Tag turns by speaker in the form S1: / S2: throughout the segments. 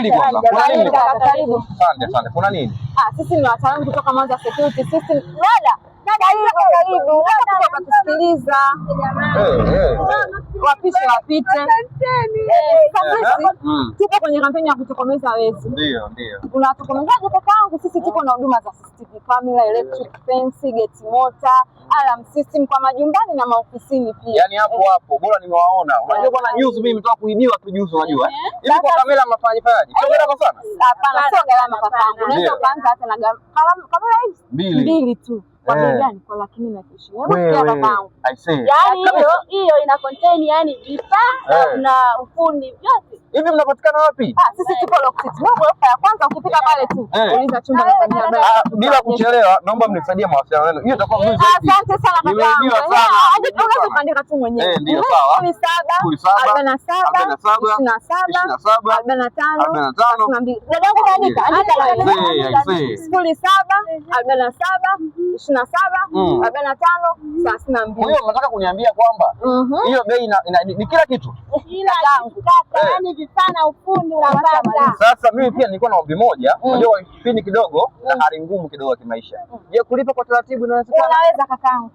S1: Subiri kwanza. Kuna nini?
S2: Karibu.
S1: Asante. Kuna nini?
S2: Sisi ni wataalamu kutoka Mwanza Security System. Karibu. Nataka kusikiliza. Wapishe wapite. Tuko kwenye kampeni ya kutokomeza wezi.
S1: Ndio.
S2: Unatokomezaje kakaangu? Sisi tuko na huduma za CCTV camera, electric fence, gate motor, alarm system kwa majumbani na maofisini pia.
S1: Yaani hapo bora nimewaona. Unajua bwana news mimi nimetoka kuibiwa tu juzi unajua. Hivi kwa kamera mafanyaje? Sio gharama sana?
S2: Hapana, sio gharama kakaangu. Unaweza kuanza hata na kamera hizi mbili tu. Kwa bei gani? Kwa 1,20,000. Hebu kakaangu.
S3: Yaani hiyo ina contain yani vifaa na ufundi vyote.
S1: Hivi mnapatikana wapi?
S2: Sisi tuko Lockset. Ghorofa ya kwanza ukifika pale tu. Uliza chumba cha habari.
S1: Bila kuchelewa, naomba mnisaidie mawasiliano yenu. Hiyo itakuwa vizuri zaidi.
S2: Asante sana kaka.
S1: Nimeibiwa sana.
S2: Unaweza kuandika tu mwenyewe.
S1: Ndio sawa.
S2: 07 47 27 45 32. Dadangu kaandika. Andika 07 47 27 45 32.
S1: Kwa hiyo unataka kuniambia kwamba hiyo bei ni kila kitu?
S3: Kila kitu kaka, yani vifaa na ufundi unapata.
S1: Sasa mimi pia nilikuwa na ombi moja, unajua kipindi kidogo na hali ngumu kidogo ya kimaisha. Je, kulipa kwa taratibu inawezekana?
S2: Unaweza kakaangu.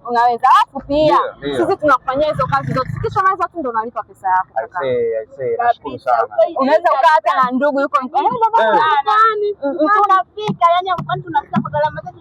S2: Unaweza. Alafu pia sisi tunakufanyia hizo kazi zote. Sikisha maliza tu ndo unalipa pesa yako kaka.
S1: I say, nashukuru sana.
S2: Unaweza ukaa hata na ndugu yuko
S3: unafika yani tunafika kwa gharama zetu.